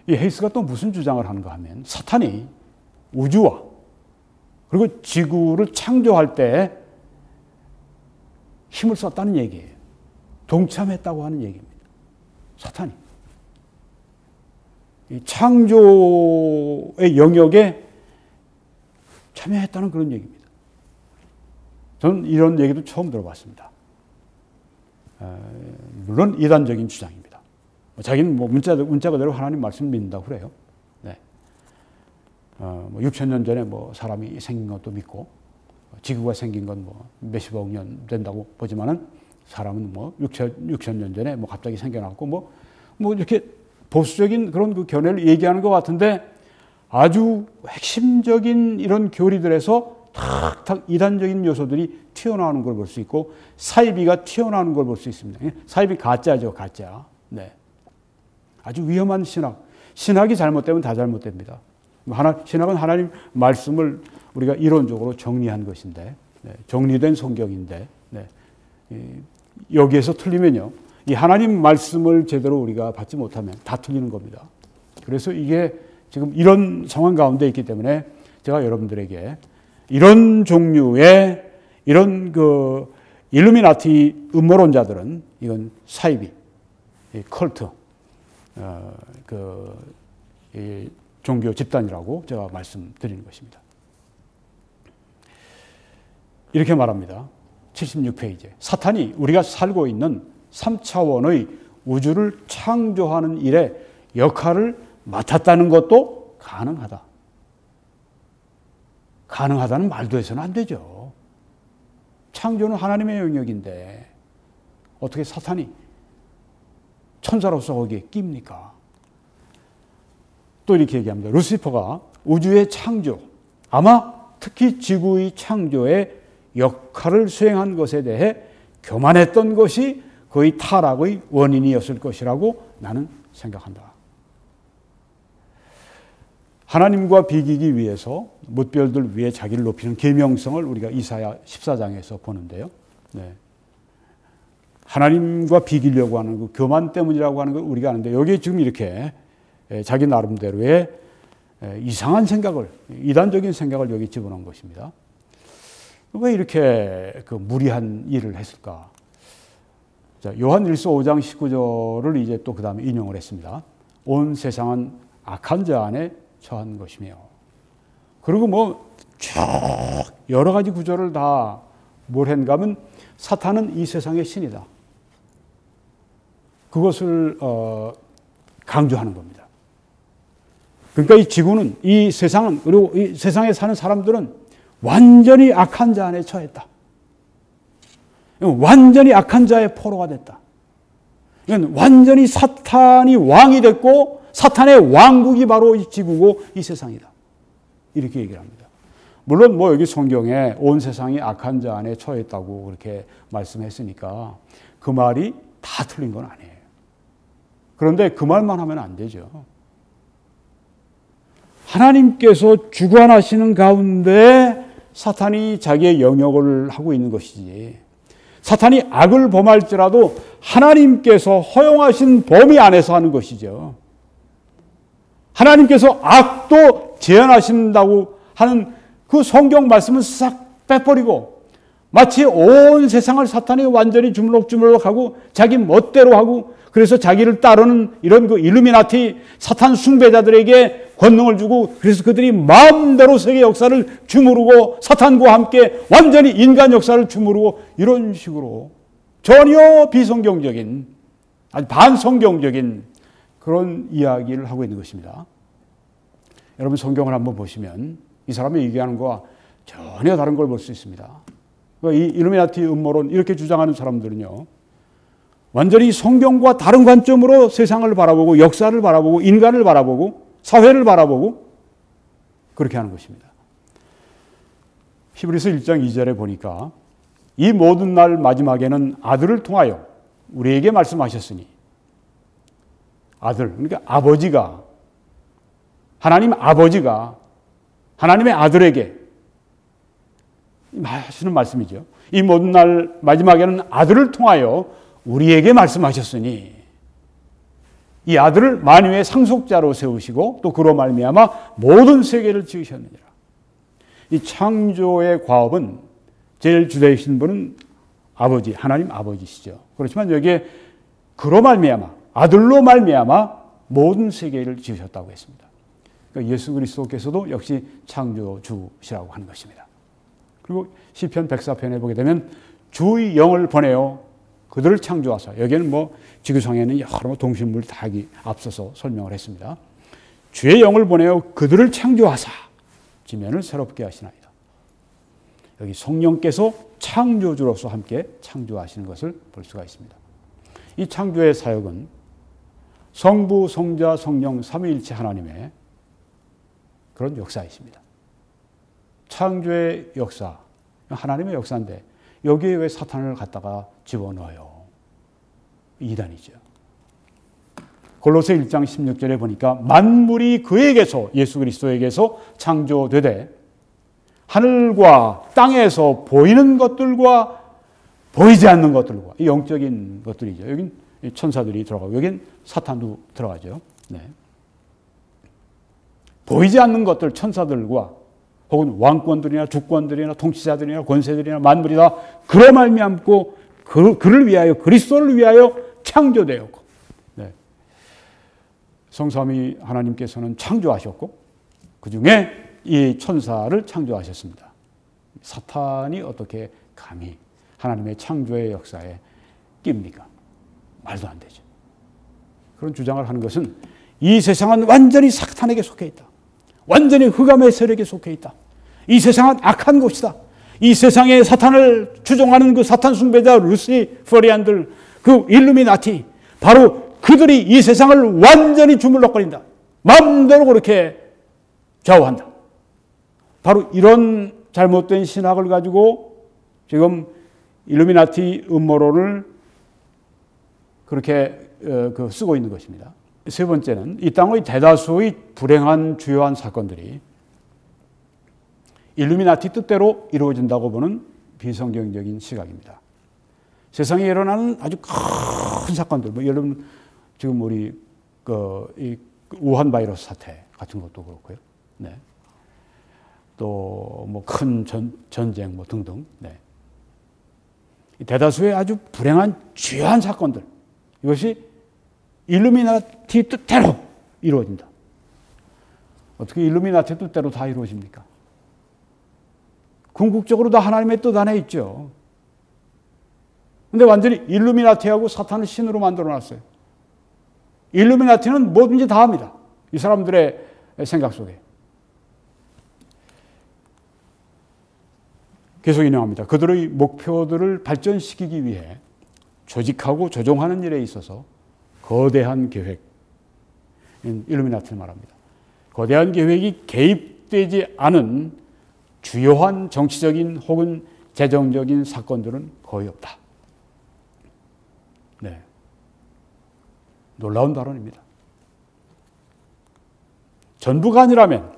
이 헤이스가 또 무슨 주장을 하는가 하면 사탄이 우주와 그리고 지구를 창조할 때 힘을 썼다는 얘기예요. 동참했다고 하는 얘기입니다. 사탄이. 이 창조의 영역에 참여했다는 그런 얘기입니다. 저는 이런 얘기도 처음 들어봤습니다. 물론 이단적인 주장입니다. 자기는 뭐 문자 그대로 하나님 말씀 믿는다고 그래요. 네. 뭐 6,000년 전에 뭐 사람이 생긴 것도 믿고, 지구가 생긴 건 뭐 몇십억 년 된다고 보지만은 사람은 뭐 6,000년 전에 뭐 갑자기 생겨났고 뭐 이렇게 보수적인 그런 그 견해를 얘기하는 것 같은데 아주 핵심적인 이런 교리들에서 탁탁 이단적인 요소들이 튀어나오는 걸 볼 수 있고 사이비가 튀어나오는 걸 볼 수 있습니다. 사이비 가짜죠, 가짜. 네. 아주 위험한 신학. 신학이 잘못되면 다 잘못됩니다. 신학은 하나님 말씀을 우리가 이론적으로 정리한 것인데, 네. 정리된 성경인데, 네. 여기에서 틀리면요. 이 하나님 말씀을 제대로 우리가 받지 못하면 다 틀리는 겁니다. 그래서 이게 지금 이런 상황 가운데 있기 때문에 제가 여러분들에게 이런 종류의 이런 그 일루미나티 음모론자들은 이건 사이비, 컬트, 이 종교 집단이라고 제가 말씀드리는 것입니다. 이렇게 말합니다. 76페이지에 사탄이 우리가 살고 있는 3차원의 우주를 창조하는 일에 역할을 맡았다는 것도 가능하다. 가능하다는 말도 해서는 안 되죠. 창조는 하나님의 영역인데 어떻게 사탄이 천사로서 거기에 낍니까? 또 이렇게 얘기합니다. 루시퍼가 우주의 창조, 아마 특히 지구의 창조에 역할을 수행한 것에 대해 교만했던 것이 거의 타락의 원인이었을 것이라고 나는 생각한다. 하나님과 비기기 위해서 뭇별들 위에 자기를 높이는 계명성을 우리가 이사야 14장에서 보는데요. 네. 하나님과 비기려고 하는 그 교만 때문이라고 하는 걸 우리가 아는데 여기에 지금 이렇게 자기 나름대로의 이상한 생각을, 이단적인 생각을 여기 집어넣은 것입니다. 왜 이렇게 그 무리한 일을 했을까? 자, 요한 1서 5장 19절을 이제 또 그 다음에 인용을 했습니다. 온 세상은 악한 자 안에 처한 것이며. 그리고 뭐 쭉 여러 가지 구절을 다 뭘 했는가 하면 사탄은 이 세상의 신이다. 그것을 강조하는 겁니다. 그러니까 이 지구는, 이 세상은, 그리고 이 세상에 사는 사람들은 완전히 악한 자 안에 처했다. 완전히 악한 자의 포로가 됐다. 완전히 사탄이 왕이 됐고 사탄의 왕국이 바로 이 지구고 이 세상이다. 이렇게 얘기를 합니다. 물론 뭐 여기 성경에 온 세상이 악한 자 안에 처했다고 그렇게 말씀했으니까 그 말이 다 틀린 건 아니에요. 그런데 그 말만 하면 안 되죠. 하나님께서 주관하시는 가운데 사탄이 자기의 영역을 하고 있는 것이지, 사탄이 악을 범할지라도 하나님께서 허용하신 범위 안에서 하는 것이죠. 하나님께서 악도 제한하신다고 하는 그 성경 말씀은 싹 빼버리고 마치 온 세상을 사탄이 완전히 주물럭주물럭하고 자기 멋대로 하고, 그래서 자기를 따르는 이런 그 일루미나티 사탄 숭배자들에게 권능을 주고, 그래서 그들이 마음대로 세계 역사를 주무르고 사탄과 함께 완전히 인간 역사를 주무르고, 이런 식으로 전혀 비성경적인, 아니 반성경적인 그런 이야기를 하고 있는 것입니다. 여러분 성경을 한번 보시면 이 사람이 얘기하는 것과 전혀 다른 걸 볼 수 있습니다. 이 일루미나티 음모론 이렇게 주장하는 사람들은요, 완전히 성경과 다른 관점으로 세상을 바라보고 역사를 바라보고 인간을 바라보고 사회를 바라보고 그렇게 하는 것입니다. 히브리서 1장 2절에 보니까 이 모든 날 마지막에는 아들을 통하여 우리에게 말씀하셨으니, 아들, 그러니까 아버지가, 하나님 아버지가 하나님의 아들에게 하시는 말씀이죠. 이 모든 날 마지막에는 아들을 통하여 우리에게 말씀하셨으니, 이 아들을 만유의 상속자로 세우시고 또 그로 말미암아 모든 세계를 지으셨느니라. 이 창조의 과업은 제일 주되신 분은 아버지, 하나님 아버지시죠. 그렇지만 여기에 그로 말미암아, 아들로 말미암아 모든 세계를 지으셨다고 했습니다. 그러니까 예수 그리스도께서도 역시 창조주시라고 하는 것입니다. 그리고 시편 104편에 보게 되면 주의 영을 보내어 그들을 창조하사, 여기에는 뭐 지구상에는 여러 동식물 다 앞서서 설명을 했습니다. 주의 영을 보내어 그들을 창조하사 지면을 새롭게 하시나이다. 여기 성령께서 창조주로서 함께 창조하시는 것을 볼 수가 있습니다. 이 창조의 사역은 성부, 성자, 성령 삼위일체 하나님의 그런 역사이십니다. 창조의 역사, 하나님의 역사인데 여기에 왜 사탄을 갖다가 집어넣어요? 이단이죠. 골로새 1장 16절에 보니까 만물이 그에게서, 예수 그리스도에게서 창조되되 하늘과 땅에서 보이는 것들과 보이지 않는 것들과, 이 영적인 것들이죠. 여긴 천사들이 들어가고 여긴 사탄도 들어가죠. 네. 보이지 않는 것들, 천사들과 혹은 왕권들이나 주권들이나 통치자들이나 권세들이나 만물이 다 그로 말미암고 그를 위하여, 그리스도를 위하여 창조되었고, 네. 성삼위 하나님께서는 창조하셨고 그 중에 이 천사를 창조하셨습니다. 사탄이 어떻게 감히 하나님의 창조의 역사에 낍니까? 말도 안 되죠. 그런 주장을 하는 것은 이 세상은 완전히 사탄에게 속해 있다. 완전히 흑암의 세력에 속해 있다. 이 세상은 악한 곳이다. 이 세상에 사탄을 추종하는 그 사탄 숭배자 루시퍼리안들, 그 일루미나티, 바로 그들이 이 세상을 완전히 주물럭거린다. 마음대로 그렇게 좌우한다. 바로 이런 잘못된 신학을 가지고 지금 일루미나티 음모론을 그렇게 쓰고 있는 것입니다. 세 번째는 이 땅의 대다수의 불행한 주요한 사건들이 일루미나티 뜻대로 이루어진다고 보는 비성경적인 시각입니다. 세상에 일어나는 아주 큰 사건들, 뭐 예를 들면 지금 우리 이 우한 바이러스 사태 같은 것도 그렇고요. 네. 또 뭐 큰 전쟁 뭐 등등. 네. 대다수의 아주 불행한 주요한 사건들, 이것이 일루미나티 뜻대로 이루어진다. 어떻게 일루미나티 뜻대로 다 이루어집니까? 궁극적으로 다 하나님의 뜻 안에 있죠. 근데 완전히 일루미나티하고 사탄을 신으로 만들어 놨어요. 일루미나티는 뭐든지 다 합니다. 이 사람들의 생각 속에. 계속 인용합니다. 그들의 목표들을 발전시키기 위해 조직하고 조종하는 일에 있어서 거대한 계획, 일루미나티를 말합니다. 거대한 계획이 개입되지 않은 주요한 정치적인 혹은 재정적인 사건들은 거의 없다. 네. 놀라운 발언입니다. 전부가 아니라면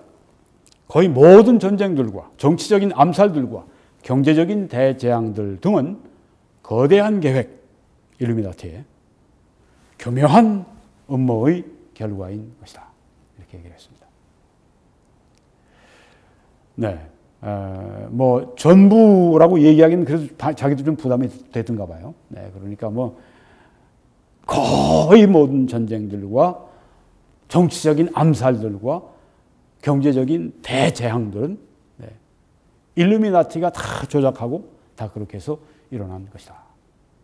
거의 모든 전쟁들과 정치적인 암살들과 경제적인 대재앙들 등은 거대한 계획, 일루미나티의 교묘한 음모의 결과인 것이다. 이렇게 얘기를 했습니다. 네. 뭐 전부라고 얘기하기는 그래서 자기도 좀 부담이 되던가 봐요. 네. 그러니까 뭐 거의 모든 전쟁들과 정치적인 암살들과 경제적인 대재앙들은 일루미나티가 다 조작하고 다 그렇게 해서 일어난 것이다.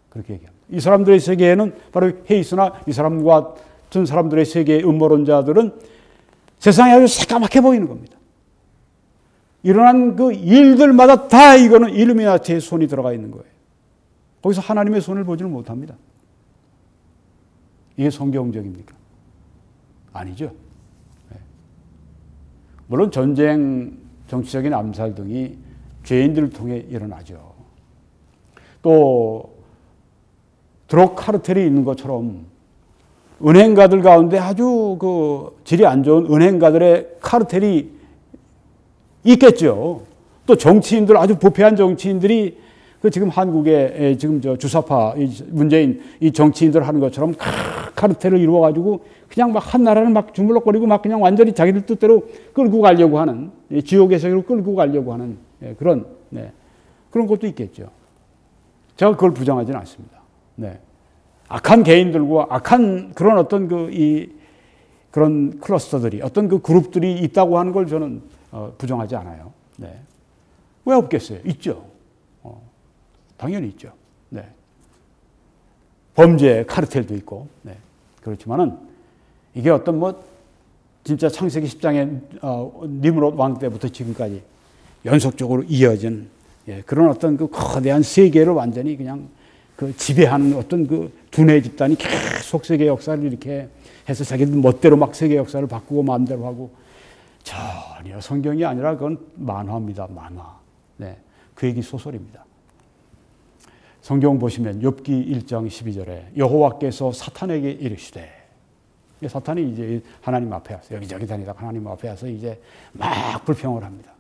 그렇게 얘기합니다. 이 사람들의 세계에는 바로 헤이스나 이 사람과 같은 사람들의 세계의 음모론자들은 세상이 아주 새까맣게 보이는 겁니다. 일어난 그 일들마다 다 이거는 일루미나티의 손이 들어가 있는 거예요. 거기서 하나님의 손을 보지는 못합니다. 이게 성경적입니까? 아니죠. 네. 물론 전쟁, 정치적인 암살 등이 죄인들을 통해 일어나죠. 또 드럭 카르텔이 있는 것처럼 은행가들 가운데 아주 그 질이 안 좋은 은행가들의 카르텔이 있겠죠. 또 정치인들, 아주 부패한 정치인들이 그 지금 한국의 지금 저 주사파 문재인 이 정치인들 하는 것처럼 카르텔을 이루어가지고 그냥 막 한 나라를 막 주물럭거리고 막 그냥 완전히 자기들 뜻대로 끌고 가려고 하는, 지옥의 세계로 끌고 가려고 하는 그런, 그런 것도 있겠죠. 제가 그걸 부정하지는 않습니다. 악한 개인들과 악한 그런 어떤 그런 클러스터들이, 어떤 그 그룹들이 있다고 하는 걸 저는 부정하지 않아요. 왜 없겠어요? 있죠. 당연히 있죠. 범죄 카르텔도 있고. 그렇지만은 이게 어떤 진짜 창세기 10장의 니므롯 왕 때부터 지금까지 연속적으로 이어진 그런 어떤 그 거대한 세계를 완전히 그냥 그 지배하는 어떤 그 두뇌 집단이 계속 세계 역사를 이렇게 해서 자기들 멋대로 막 세계 역사를 바꾸고 마음대로 하고, 전혀 성경이 아니라 그건 만화입니다. 만화. 그 얘기 소설입니다. 성경 보시면 욥기 1장 12절에 여호와께서 사탄에게 이르시되, 사탄이 이제 하나님 앞에 와서 여기저기 다니다가 하나님 앞에 와서 이제 막 불평을 합니다.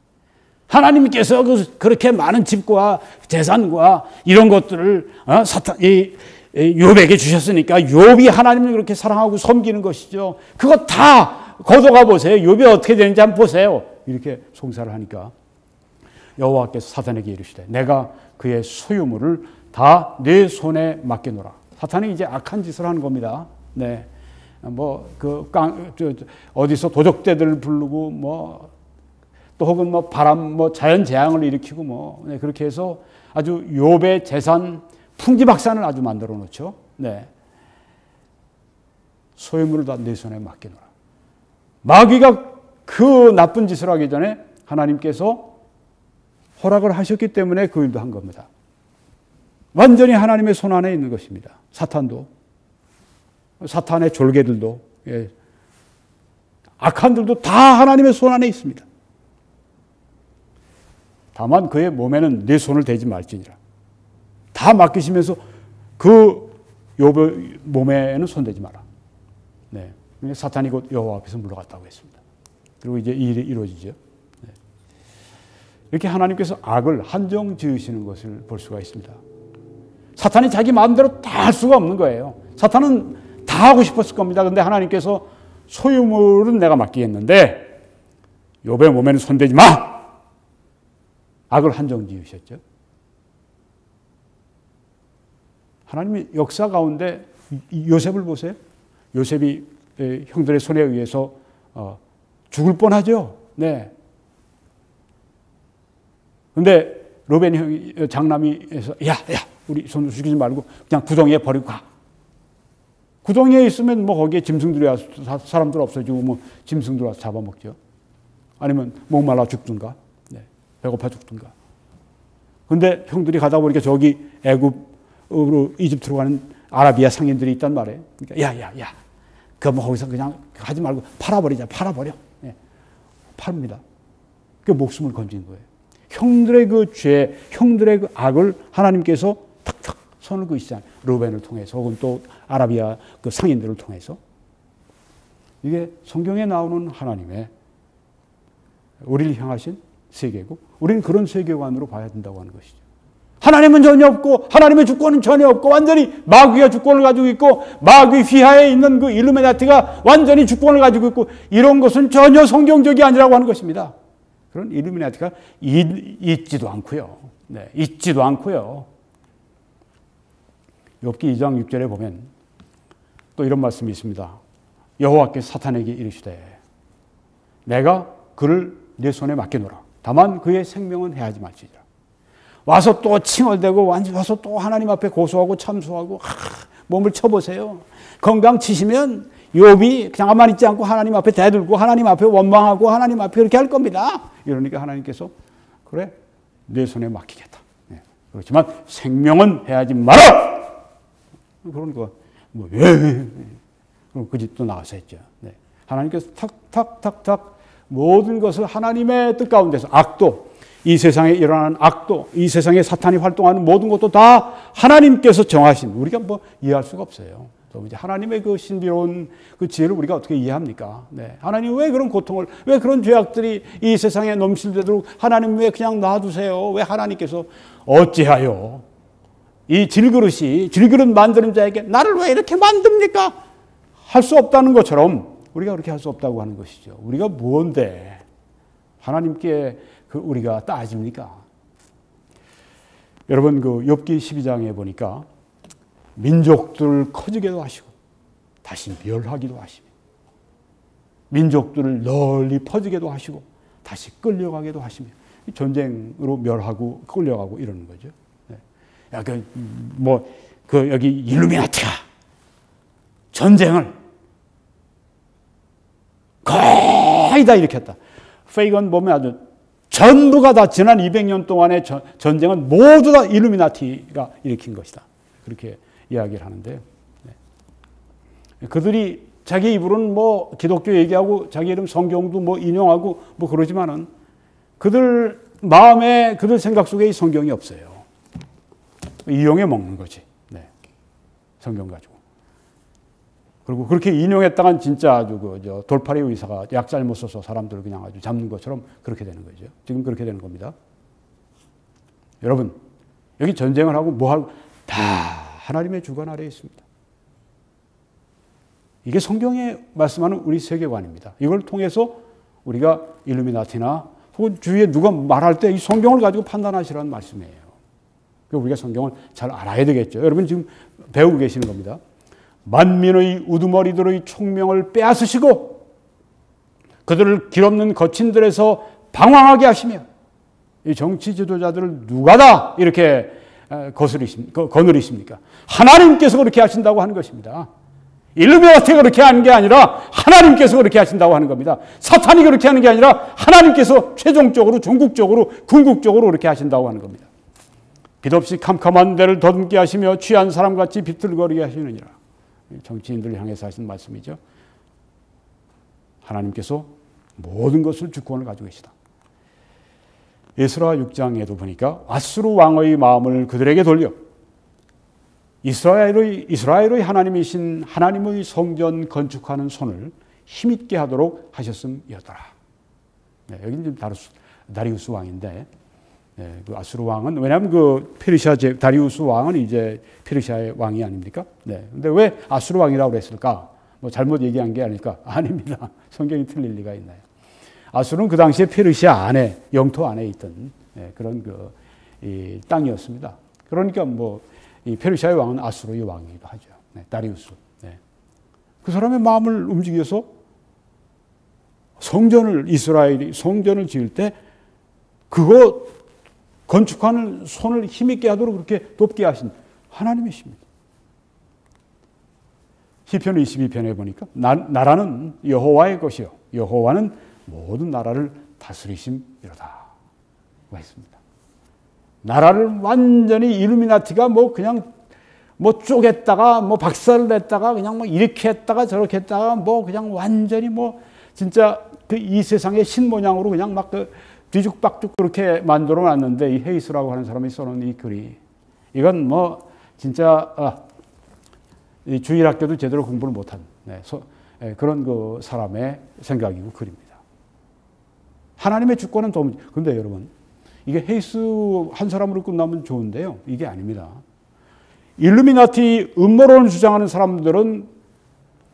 하나님께서 그렇게 많은 집과 재산과 이런 것들을 욥에게 주셨으니까 욥이 하나님을 그렇게 사랑하고 섬기는 것이죠. 그거 다 거둬가 보세요. 욥이 어떻게 되는지 한번 보세요. 이렇게 송사를 하니까 여호와께서 사탄에게 이르시되 내가 그의 소유물을 다 내 손에 맡겨놓으라. 사탄이 이제 악한 짓을 하는 겁니다. 어디서 도적대들을 부르고 또 혹은 바람 자연 재앙을 일으키고 그렇게 해서 아주 욥의 재산 풍지박산을 아주 만들어 놓죠. 소유물을 다 내 손에 맡겨놓으라. 마귀가 그 나쁜 짓을 하기 전에 하나님께서 허락을 하셨기 때문에 그 일도 한 겁니다. 완전히 하나님의 손 안에 있는 것입니다. 사탄도, 사탄의 졸개들도, 악한들도 다 하나님의 손 안에 있습니다. 다만 그의 몸에는 내 손을 대지 말지니라. 다 맡기시면서 그 욥의 몸에는 손대지 마라. 사탄이 곧 여호와 앞에서 물러갔다고 했습니다. 그리고 이제 이 일이 이루어지죠. 이렇게 하나님께서 악을 한정 지으시는 것을 볼 수가 있습니다. 사탄이 자기 마음대로 다 할 수가 없는 거예요. 사탄은 다 하고 싶었을 겁니다. 그런데 하나님께서 소유물은 내가 맡기겠는데 욥의 몸에는 손대지 마! 악을 한정 지으셨죠. 하나님의 역사 가운데 요셉을 보세요. 요셉이 형들의 손에 의해서 죽을 뻔하죠. 그런데 로벤 형이 장남이 해서 야 우리 손을 죽이지 말고 그냥 구덩이에 버리고 가. 구덩이에 있으면 거기에 짐승들이 와서 사람들 없어지고 짐승들 와서 잡아먹죠. 아니면 목말라 죽든가, 배고파 죽든가. 근데 형들이 가다 보니까 저기 애굽으로 이집트로 가는 아라비아 상인들이 있단 말이에요. 그러니까 야, 거기서 그냥 하지 말고 팔아버리자, 팔아버려. 팝니다. 그 목숨을 건진 거예요. 형들의 그 죄, 형들의 그 악을 하나님께서 탁탁 손을 그으시잖아요. 루벤을 통해서 혹은 또 아라비아 그 상인들을 통해서. 이게 성경에 나오는 하나님의 우리를 향하신 세계고 우리는 그런 세계관으로 봐야 된다고 하는 것이죠. 하나님은 전혀 없고 하나님의 주권은 전혀 없고 완전히 마귀가 주권을 가지고 있고 마귀 휘하에 있는 그 일루미나티가 완전히 주권을 가지고 있고 이런 것은 전혀 성경적이 아니라고 하는 것입니다. 그런 일루미나티가 있지도 않고요. 있지도 않고요. 욥기 2장 6절에 보면 또 이런 말씀이 있습니다. 여호와께서 사탄에게 이르시되 내가 그를 내 손에 맡겨놓으라. 다만 그의 생명은 해하지 말지니라. 와서 또 칭얼대고 와서 또 하나님 앞에 고소하고 참소하고 몸을 쳐보세요. 건강 치시면 욥이 그냥 가만히 있지 않고 하나님 앞에 대들고 하나님 앞에 원망하고 하나님 앞에 그렇게 할 겁니다. 이러니까 하나님께서 그래 내 손에 맡기겠다. 그렇지만 생명은 해하지 마라. 그러니까 왜? 그럼 그 집도 나가서 했죠. 하나님께서 탁탁탁탁 모든 것을 하나님의 뜻 가운데서 악도 이 세상에 일어나는 악도 이 세상에 사탄이 활동하는 모든 것도 다 하나님께서 정하신 우리가 이해할 수가 없어요. 또 이제 하나님의 그 신비로운 그 지혜를 우리가 어떻게 이해합니까? 하나님 왜 그런 고통을 왜 그런 죄악들이 이 세상에 넘실되도록 하나님 왜 그냥 놔두세요? 왜 하나님께서 어찌하여 이 질그릇 만드는 자에게 나를 왜 이렇게 만듭니까? 할 수 없다는 것처럼 우리가 그렇게 할 수 없다고 하는 것이죠. 우리가 뭔데 하나님께 우리가 따집니까? 여러분 그 욥기 12장에 보니까 민족들을 커지게도 하시고 다시 멸하기도 하시며 민족들을 널리 퍼지게도 하시고 다시 끌려가게도 하시며 전쟁으로 멸하고 끌려가고 이러는 거죠. 약간 여기 일루미나티가 전쟁을 거의 다 일으켰다. 페이건 보면 아주 전부가 다 지난 200년 동안의 전쟁은 모두 다 일루미나티가 일으킨 것이다. 그렇게 이야기를 하는데요. 그들이 자기 입으로는 기독교 얘기하고 자기 이름 성경도 인용하고 그러지만은 그들 마음에 그들 생각 속에 이 성경이 없어요. 이용해 먹는 거지. 네. 성경 가지고. 그리고 그렇게 인용했다간 진짜 아주 돌팔이 의사가 약 잘못 써서 사람들을 그냥 아주 잡는 것처럼 그렇게 되는 거죠. 지금 그렇게 되는 겁니다. 여러분, 여기 전쟁을 하고 하고 다 하나님의 주관 아래에 있습니다. 이게 성경에 말씀하는 우리 세계관입니다. 이걸 통해서 우리가 일루미나티나 혹은 주위에 누가 말할 때 이 성경을 가지고 판단하시라는 말씀이에요. 우리가 성경을 잘 알아야 되겠죠. 여러분 지금 배우고 계시는 겁니다. 만민의 우두머리들의 총명을 빼앗으시고 그들을 길없는 거친들에서 방황하게 하시며 이 정치 지도자들을 누가 다 이렇게 거느리십니까? 하나님께서 그렇게 하신다고 하는 것입니다. 일루미나티가 그렇게 하는 게 아니라 하나님께서 그렇게 하신다고 하는 겁니다. 사탄이 그렇게 하는 게 아니라 하나님께서 최종적으로 종국적으로 궁극적으로 그렇게 하신다고 하는 겁니다. 빛없이 캄캄한 데를 더듬게 하시며 취한 사람같이 비틀거리게 하시느니라. 정치인들을 향해서 하신 말씀이죠. 하나님께서 모든 것을 주권을 가지고 계시다. 에스라 6장에도 보니까 아수르 왕의 마음을 그들에게 돌려 이스라엘의 하나님이신 하나님의 성전 건축하는 손을 힘있게 하도록 하셨음이었더라. 네, 여기는 다리우스 왕인데 그 아수르 왕은 왜냐하면 페르시아 다리우스 왕은 이제 페르시아의 왕이 아닙니까? 네. 근데 왜 아수르 왕이라고 그랬을까? 잘못 얘기한 게 아닐까? 아닙니다. 성경이 틀릴 리가 있나요? 아수르는 그 당시에 페르시아 안에 영토 안에 있던 그런 이 땅이었습니다. 그러니까 이 페르시아의 왕은 아수르의 왕이기도 하죠. 네, 다리우스. 네. 그 사람의 마음을 움직여서 이스라엘이 성전을 지을 때 그거 건축하는 손을 힘있게 하도록 그렇게 돕게 하신 하나님이십니다. 시편 22편에 보니까 나라는 여호와의 것이요 여호와는 모든 나라를 다스리심이로다. 했습니다. 나라를 완전히 일루미나티가 그냥 쪼갰다가 박살을 냈다가 그냥 이렇게 했다가 저렇게 했다가 그냥 완전히 진짜 이 세상의 신 모양으로 그냥 뒤죽박죽 그렇게 만들어 놨는데 이 헤이스라고 하는 사람이 써놓은 이 글이 이건 진짜 이 주일학교도 제대로 공부를 못한 그런 사람의 생각이고 글입니다. 하나님의 주권은 도무지. 그런데 여러분 이게 헤이스 한 사람으로 끝나면 좋은데요. 이게 아닙니다. 일루미나티 음모론을 주장하는 사람들은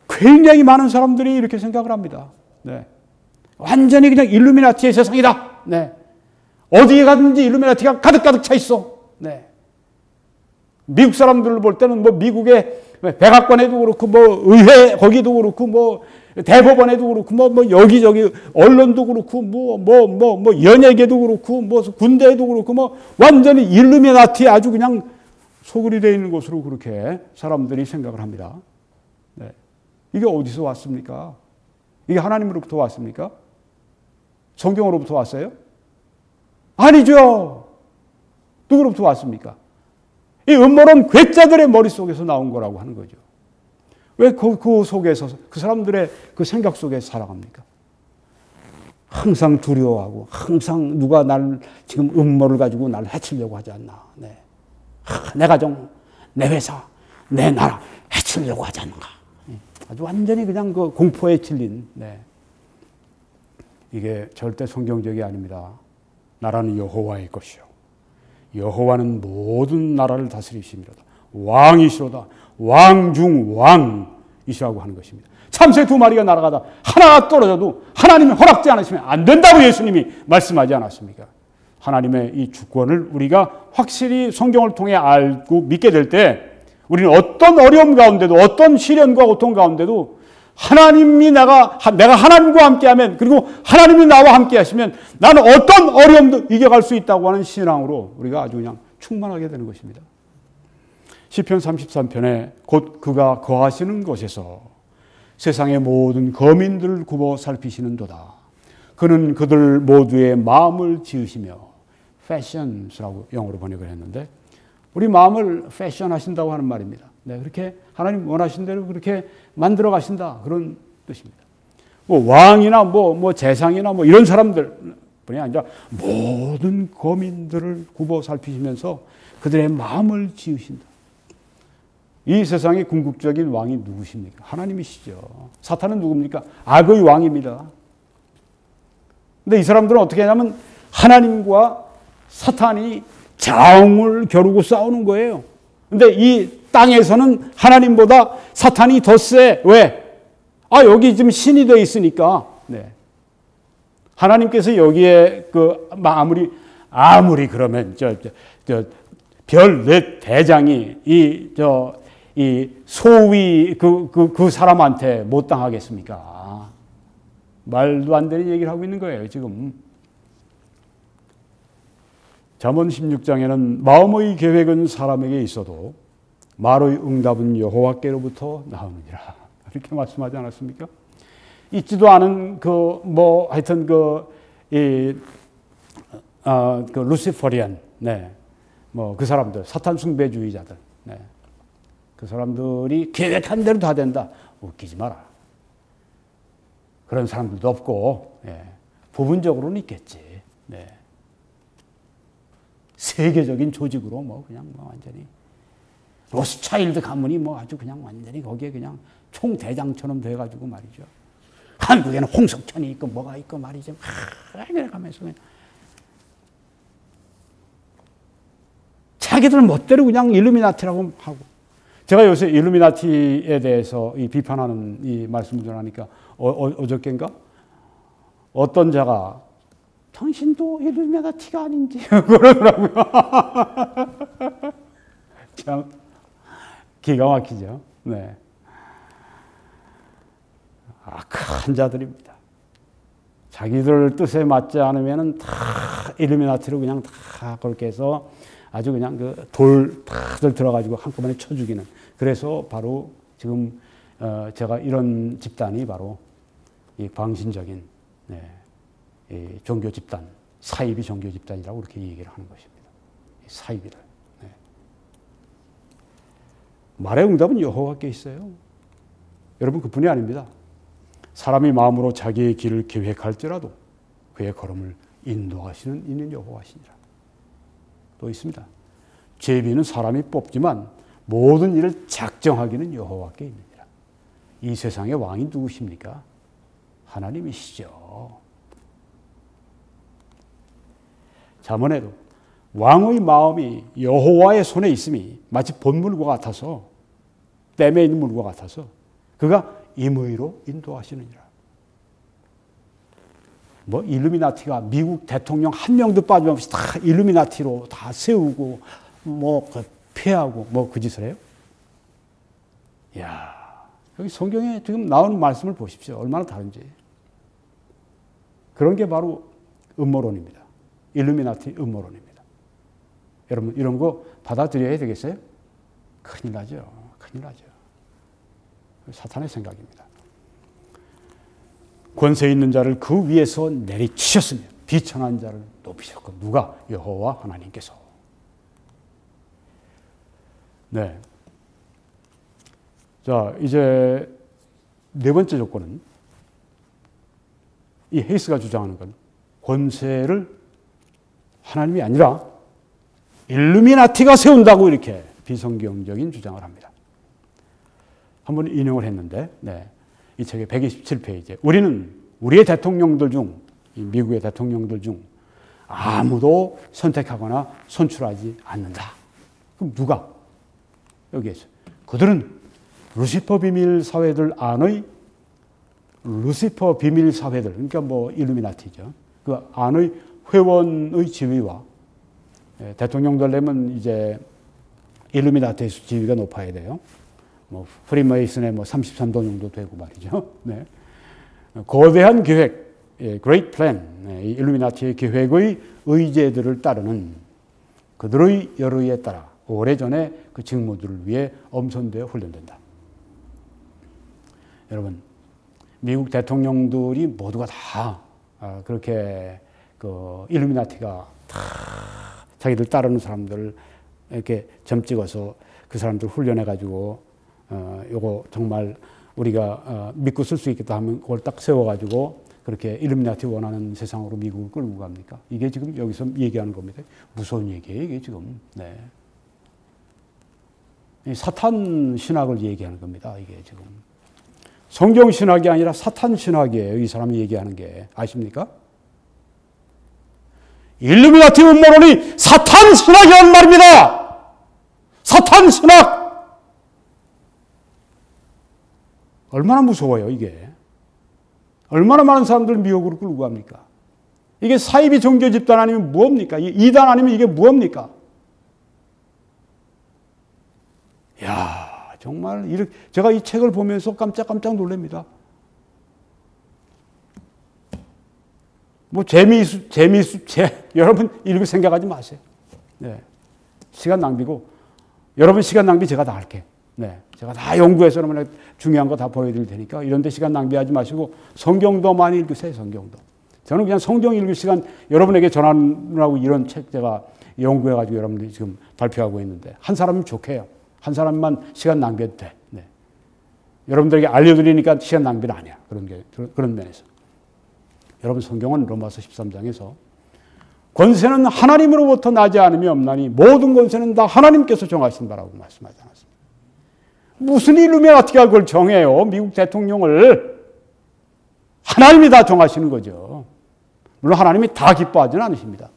굉장히 많은 사람들이 이렇게 생각을 합니다. 네. 완전히 그냥 일루미나티의 세상이다. 네. 어디에 가든지 일루미나티가 가득가득 차 있어. 네. 미국 사람들을 볼 때는 미국의 백악관에도 그렇고 의회 거기도 그렇고 대법원에도 그렇고 여기저기 언론도 그렇고 연예계도 그렇고 군대에도 그렇고 완전히 일루미나티 아주 그냥 소굴이 되어 있는 곳으로 그렇게 사람들이 생각을 합니다. 네. 이게 어디서 왔습니까? 이게 하나님으로부터 왔습니까? 성경으로부터 왔어요? 아니죠. 누구로부터 왔습니까? 이 음모론 괴짜들의 머릿속에서 나온 거라고 하는 거죠. 왜 그 속에서 그 사람들의 그 생각 속에 살아갑니까? 항상 두려워하고 항상 누가 날 지금 음모를 가지고 날 해치려고 하지 않나. 네. 내 가정, 내 회사, 내 나라 해치려고 하지 않는가. 아주 완전히 그냥 공포에 찔린. 네. 이게 절대 성경적이 아닙니다. 나라는 여호와의 것이요 여호와는 모든 나라를 다스리심이로다. 왕이시로다. 왕 중 왕이시로다. 이스라엘하고 하는 것입니다. 참새 2마리가 날아가다 하나가 떨어져도 하나님이 허락지 않으시면 안 된다고 예수님이 말씀하지 않았습니까? 하나님의 이 주권을 우리가 확실히 성경을 통해 알고 믿게 될 때 우리는 어떤 어려움 가운데도 어떤 시련과 고통 가운데도 하나님이 내가 하나님과 함께하면 그리고 하나님이 나와 함께 하시면 나는 어떤 어려움도 이겨갈 수 있다고 하는 신앙으로 우리가 아주 그냥 충만하게 되는 것입니다. 시편 33편에 곧 그가 거하시는 곳에서 세상의 모든 거민들을 굽어 살피시는도다. 그는 그들 모두의 마음을 지으시며 패션스라고 영어로 번역을 했는데 우리 마음을 패션하신다고 하는 말입니다. 네, 그렇게 하나님 원하신 대로 그렇게 만들어 가신다 그런 뜻입니다. 뭐 왕이나 뭐 재상이나 뭐 이런 사람들뿐이 아니라 모든 거민들을 굽어 살피시면서 그들의 마음을 지으신다. 이 세상의 궁극적인 왕이 누구십니까? 하나님이시죠. 사탄은 누굽니까? 악의 왕입니다. 근데 이 사람들은 어떻게 하냐면 하나님과 사탄이 정을 겨루고 싸우는 거예요. 근데 이 땅에서는 하나님보다 사탄이 더 세. 왜? 여기 지금 신이 돼 있으니까. 네. 하나님께서 여기에 아무리 그러면 별 넷 대장이 이 소위 그 사람한테 못 당하겠습니까? 말도 안 되는 얘기를 하고 있는 거예요, 지금. 잠언 16장에는 마음의 계획은 사람에게 있어도 말의 응답은 여호와께로부터 나오느니라. 이렇게 말씀하지 않았습니까? 있지도 않은 하여튼 루시퍼리안, 네. 그 사람들, 사탄 숭배주의자들, 네. 그 사람들이 계획한 대로 다 된다. 웃기지 마라. 그런 사람들도 없고, 예. 부분적으로는 있겠지. 네. 세계적인 조직으로 그냥 완전히 로스차일드 가문이 아주 그냥 완전히 거기에 그냥 총대장처럼 돼가지고 말이죠. 한국에는 홍석천이 있고 뭐가 있고 말이죠. 그래 가면서 그냥 자기들 멋대로 그냥 일루미나티라고 하고. 제가 요새 일루미나티에 대해서 비판하는 이 말씀을 전하니까 어저께인가 어떤 자가 당신도 일루미나티가 아닌지 그러더라고요. 참 기가 막히죠. 네. 악한 자들입니다. 자기들 뜻에 맞지 않으면은 다 일루미나티로 그냥 다 그렇게 해서 아주 그냥 돌 다들 들어가지고 한꺼번에 쳐 죽이는. 그래서 바로 지금 제가 이런 집단이 바로 이 광신적인 이 종교 집단, 사이비 종교 집단이라고 그렇게 얘기를 하는 것입니다. 사이비를. 네. 말의 응답은 여호와께 있어요. 여러분 그뿐이 아닙니다. 사람이 마음으로 자기의 길을 계획할지라도 그의 걸음을 인도하시는 이는 여호와시니라. 또 있습니다. 제비는 사람이 뽑지만 모든 일을 작정하기는 여호와께 있느니라. 이 세상의 왕이 누구십니까? 하나님이시죠. 잠언에도 왕의 마음이 여호와의 손에 있음이 마치 본물과 같아서 댐에 있는 물과 같아서 그가 임의로 인도하시느니라. 일루미나티가 미국 대통령 한 명도 빠짐없이 다 일루미나티로 다 세우고 폐하고 그 짓을 해요? 이야, 여기 성경에 지금 나오는 말씀을 보십시오. 얼마나 다른지. 그런 게 바로 음모론입니다. 일루미나티 음모론입니다. 여러분 이런 거 받아들여야 되겠어요? 큰일 나죠. 큰일 나죠. 사탄의 생각입니다. 권세 있는 자를 그 위에서 내리치셨으며 비천한 자를 높이셨고 누가? 여호와 하나님께서. 네. 자, 이제 네 번째 조건은 이 헤이스가 주장하는 건 권세를 하나님이 아니라 일루미나티가 세운다고 이렇게 비성경적인 주장을 합니다. 한번 인용을 했는데, 네. 이 책의 127페이지에 우리는 우리의 대통령들 중, 미국의 대통령들 중 아무도 선택하거나 선출하지 않는다. 그럼 누가? 여기에서. 그들은 루시퍼 비밀 사회들 안의 루시퍼 비밀 사회들, 그러니까 뭐 일루미나티죠. 그 안의 회원의 지위와 대통령들 되면 이제 일루미나티에서 지위가 높아야 돼요. 뭐 프리메이슨의 뭐 33도 정도 되고 말이죠. 네. 거대한 계획, Great Plan, 일루미나티의 계획의 의제들을 따르는 그들의 열의에 따라 오래전에 그 직무들을 위해 엄선되어 훈련된다. 여러분, 미국 대통령들이 모두가 다 그렇게 그 일루미나티가 다 자기들 따르는 사람들을 이렇게 점 찍어서 그 사람들 훈련해가지고 요거 정말 우리가 믿고 쓸 수 있겠다 하면 그걸 딱 세워가지고 그렇게 일루미나티 원하는 세상으로 미국을 끌고 갑니까? 이게 지금 여기서 얘기하는 겁니다. 무서운 얘기예요, 이게 지금. 네. 사탄 신학을 얘기하는 겁니다, 이게 지금. 성경 신학이 아니라 사탄 신학이에요, 이 사람이 얘기하는 게. 아십니까? 일루미나티 음모론이 사탄 신학이란 말입니다! 사탄 신학! 얼마나 무서워요, 이게. 얼마나 많은 사람들을 미혹으로 끌고 갑니까? 이게 사이비 종교 집단 아니면 무엇입니까? 이단 아니면 이게 무엇입니까? 야, 정말 이렇게 제가 이 책을 보면서 깜짝 놀랍니다. 뭐 여러분 읽을 생각하지 마세요. 네. 시간 낭비고 여러분 시간 낭비 제가 다 할게. 네. 제가 다 연구해서 여러분에게 중요한 거 다 보여드릴 테니까 이런 데 시간 낭비하지 마시고 성경도 많이 읽으세요, 성경도. 저는 그냥 성경 읽을 시간 여러분에게 전하느라고 이런 책 제가 연구해가지고 여러분들이 지금 발표하고 있는데 한 사람은 좋게요. 한 사람만 시간 낭비해도 돼. 네. 여러분들에게 알려드리니까 시간 낭비는 아니야. 그런 면에서. 여러분 성경은 로마서 13장에서 권세는 하나님으로부터 나지 않음이 없나니 모든 권세는 다 하나님께서 정하신 바라고 말씀하지 않았습니다. 무슨 일루미나티가 그걸 정해요? 미국 대통령을. 하나님이 다 정하시는 거죠. 물론 하나님이 다 기뻐하지는 않으십니다.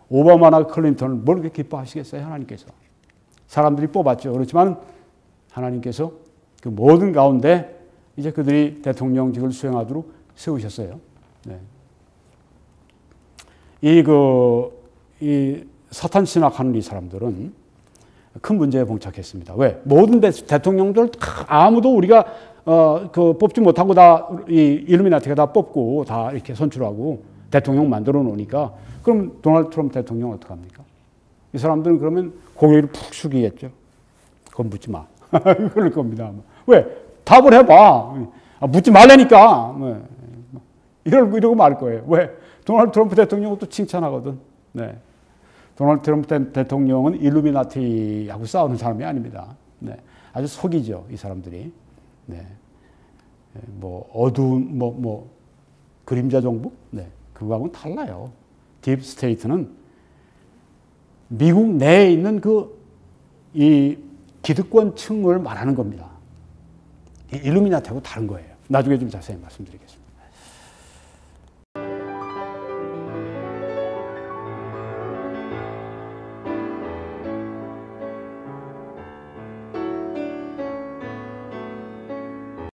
오바마나 클린턴을 뭘 그렇게 기뻐하시겠어요? 하나님께서. 사람들이 뽑았죠. 그렇지만 하나님께서 그 모든 가운데 이제 그들이 대통령직을 수행하도록 세우셨어요. 네. 이 사탄 신학하는 이 사람들은 큰 문제에 봉착했습니다. 왜? 모든 대통령들 아무도 우리가 그 뽑지 못하고 다 이 일루미나티가 다 뽑고 다 이렇게 선출하고 대통령 만들어 놓으니까 그럼 도널드 트럼프 대통령 어떡합니까? 이 사람들은 그러면 고개를 푹 숙이겠죠. 그건 묻지 마. 그럴 겁니다. 왜? 답을 해봐. 묻지 말라니까. 이러고 말 거예요. 왜? 도널드 트럼프 대통령은 또 칭찬하거든. 네. 도널드 트럼프 대통령은 일루미나티하고 싸우는 사람이 아닙니다. 네. 아주 속이죠, 이 사람들이. 네. 뭐, 어두운, 그림자 정부? 네. 그거하고는 달라요. 딥 스테이트는 미국 내에 있는 이 기득권층을 말하는 겁니다. 이 일루미나티하고 다른 거예요. 나중에 좀 자세히 말씀드리겠습니다.